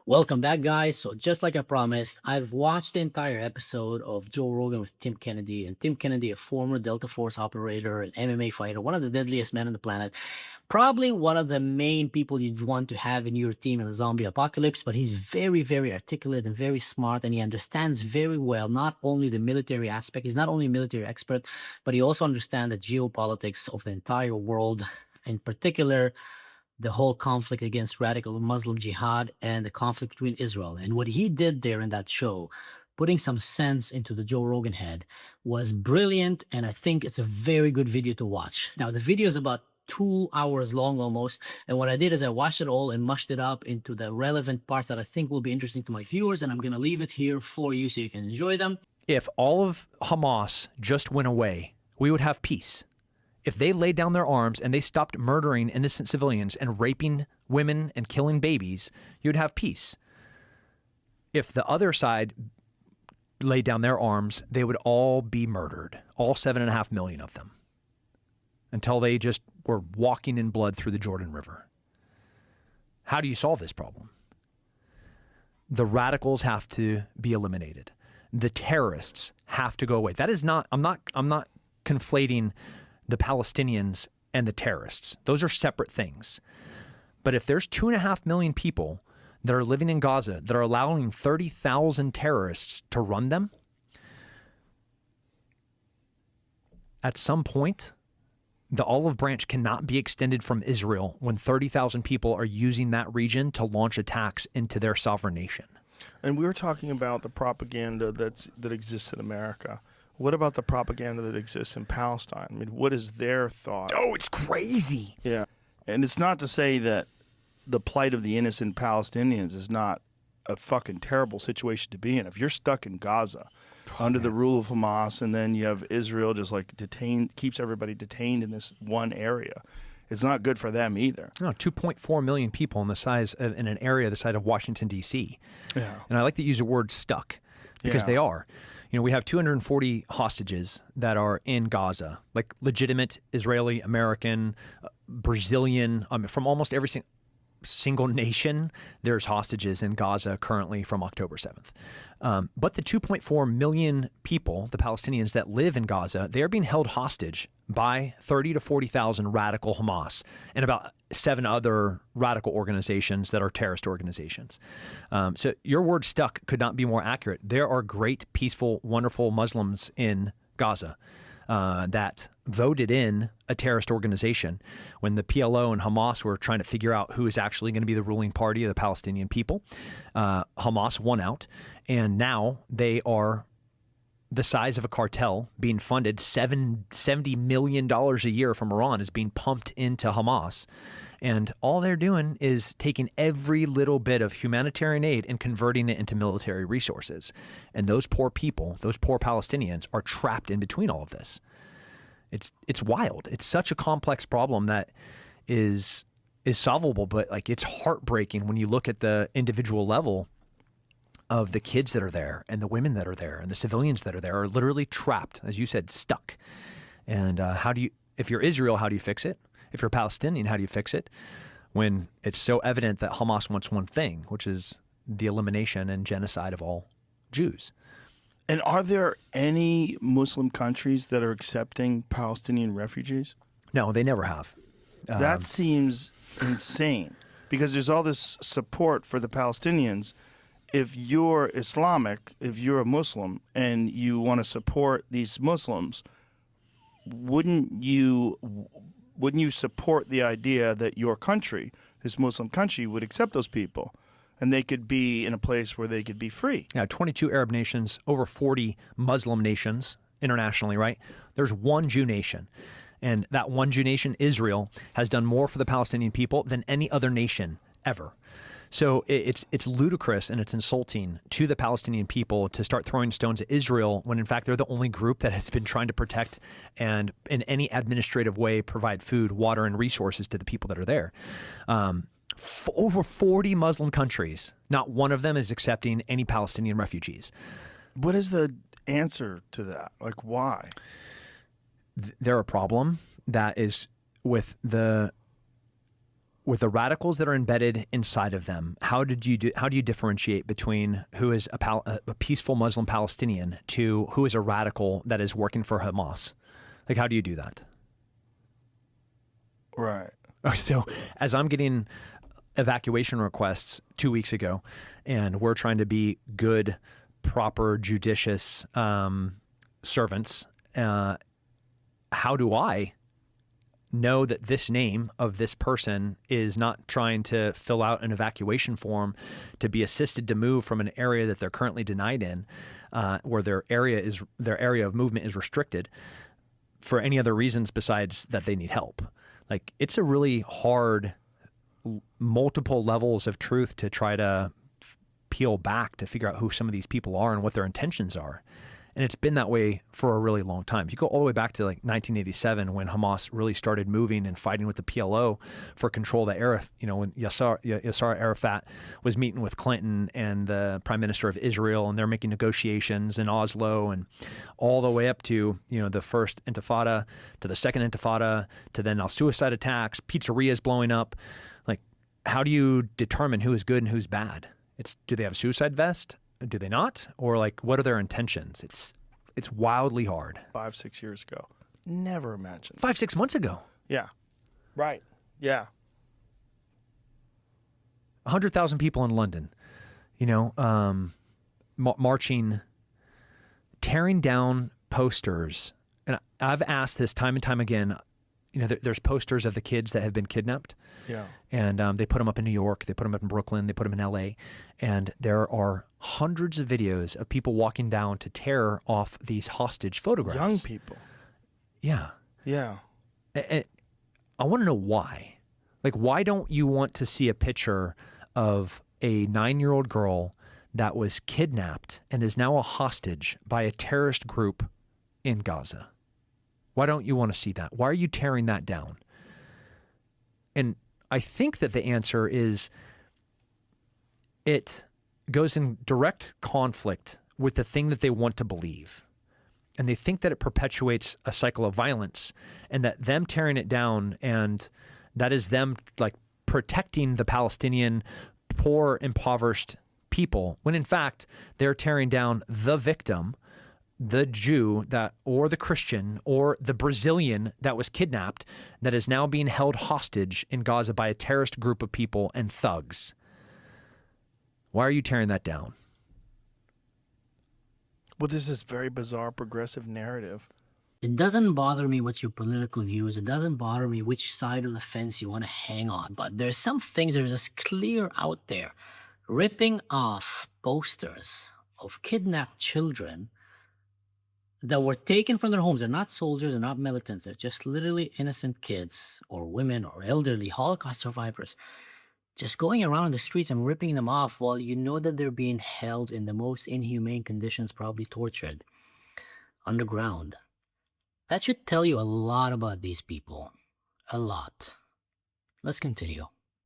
Welcome back, guys. So, just like I promised, I've watched the entire episode of Joe Rogan with Tim Kennedy. And Tim Kennedy, a former Delta Force operator, an MMA fighter, one of the deadliest men on the planet, probably one of the main people you'd want to have in your team in a zombie apocalypse. But he's very, very articulate and very smart. And he understands very well not only the military aspect, he's not only a military expert, but he also understands the geopolitics of the entire world, in particular the whole conflict against radical Muslim jihad and the conflict between Israel. And what he did there in that show, putting some sense into the Joe Rogan head, was brilliant. And I think it's a very good video to watch. Now, the video is about 2 hours long almost. And what I did is I watched it all and mushed it up into the relevant parts that I think will be interesting to my viewers. And I'm going to leave it here for you so you can enjoy them. If all of Hamas just went away, we would have peace. If they laid down their arms and they stopped murdering innocent civilians and raping women and killing babies, you'd have peace. If the other side laid down their arms, they would all be murdered, all 7.5 million of them, until they just were walking in blood through the Jordan River. How do you solve this problem? The radicals have to be eliminated. The terrorists have to go away. That is not, I'm not conflating the Palestinians and the terrorists. Those are separate things. But if there's 2.5 million people that are living in Gaza that are allowing 30,000 terrorists to run them, at some point, the olive branch cannot be extended from Israel when 30,000 people are using that region to launch attacks into their sovereign nation. And we were talking about the propaganda that exists in America. What about the propaganda that exists in Palestine? I mean, what is their thought? Oh, it's crazy. Yeah. And it's not to say that the plight of the innocent Palestinians is not a fucking terrible situation to be in. If you're stuck in Gaza under the rule of Hamas, and then you have Israel just like keeps everybody detained in this one area, it's not good for them either. No, 2.4 million people in an area the size of Washington, D.C. Yeah. And I like to use the word stuck because they are. You know, we have 240 hostages that are in Gaza, like legitimate Israeli, American, Brazilian, from almost every single nation. There's hostages in Gaza currently from October 7th. But the 2.4 million people, the Palestinians that live in Gaza, they are being held hostage by 30 to 40,000 radical Hamas and about 7 other radical organizations that are terrorist organizations. So your word stuck could not be more accurate. There are great, peaceful, wonderful Muslims in Gaza that voted in a terrorist organization when the PLO and Hamas were trying to figure out who is actually going to be the ruling party of the Palestinian people. Hamas won out, and now they are the size of a cartel, being funded $70 million a year from Iran is being pumped into Hamas. And all they're doing is taking every little bit of humanitarian aid and converting it into military resources. And those poor people, those poor Palestinians, are trapped in between all of this. It's wild. It's such a complex problem that is solvable, but like it's heartbreaking when you look at the individual level of the kids that are there and the women that are there and the civilians that are there are literally trapped, as you said, stuck. And if you're Israel, how do you fix it? If you're Palestinian, how do you fix it? When it's so evident that Hamas wants one thing, which is the elimination and genocide of all Jews. And are there any Muslim countries that are accepting Palestinian refugees? No, they never have. That seems insane because there's all this support for the Palestinians. If you're Islamic, if you're a Muslim and you want to support these Muslims, wouldn't you support the idea that your country, this Muslim country, would accept those people and they could be in a place where they could be free? Yeah, 22 Arab nations, over 40 Muslim nations internationally, right? There's one Jew nation. And that one Jew nation, Israel, has done more for the Palestinian people than any other nation ever. So it's ludicrous and it's insulting to the Palestinian people to start throwing stones at Israel when in fact they're the only group that has been trying to protect and in any administrative way provide food, water, and resources to the people that are there. Over 40 Muslim countries, not one of them is accepting any Palestinian refugees. What is the answer to that? Like, why? They're a problem that is with the with the radicals that are embedded inside of them, how do you differentiate between who is a peaceful Muslim Palestinian to who is a radical that is working for Hamas? Like, how do you do that? Right. So as I'm getting evacuation requests 2 weeks ago, and we're trying to be good, proper, judicious servants, how do I know that this name of this person is not trying to fill out an evacuation form to be assisted to move from an area that they're currently denied in, where their area of movement is restricted, for any other reasons besides that they need help? Like, it's a really hard, multiple levels of truth to try to peel back to figure out who some of these people are and what their intentions are. And it's been that way for a really long time. If you go all the way back to like 1987, when Hamas really started moving and fighting with the PLO for control of the area, when Yasser Arafat was meeting with Clinton and the Prime Minister of Israel, and they're making negotiations in Oslo, and all the way up to, the first Intifada, to the second Intifada, to then now suicide attacks, pizzerias blowing up. Like, how do you determine who is good and who's bad? Do they have a suicide vest? Do they not? Or like, what are their intentions? It's wildly hard. 5-6 years ago. Never imagined. 5-6 months ago. Yeah. Right. Yeah. 100,000 people in London, marching, tearing down posters. And I've asked this time and time again. There's posters of the kids that have been kidnapped. Yeah. And they put them up in New York. They put them up in Brooklyn. They put them in L.A. And there are hundreds of videos of people walking down to tear off these hostage photographs. Young people. Yeah. Yeah. I want to know why. Like, why don't you want to see a picture of a 9-year-old girl that was kidnapped and is now a hostage by a terrorist group in Gaza? Why don't you want to see that? Why are you tearing that down? And I think that the answer is it goes in direct conflict with the thing that they want to believe. And they think that it perpetuates a cycle of violence, and that them tearing it down, and that is them like protecting the Palestinian poor, impoverished people, when in fact they're tearing down the victim, the Jew or the Christian or the Brazilian that was kidnapped, that is now being held hostage in Gaza by a terrorist group of people and thugs. Why are you tearing that down? Well, this is very bizarre progressive narrative. It doesn't bother me what your political views. It doesn't bother me which side of the fence you want to hang on. But there's some things that are just clear out there. Ripping off posters of kidnapped children that were taken from their homes. They're not soldiers, they're not militants. They're just literally innocent kids or women or elderly Holocaust survivors. Just going around the streets and ripping them off while you know that they're being held in the most inhumane conditions, probably tortured, underground. That should tell you a lot about these people. A lot. Let's continue.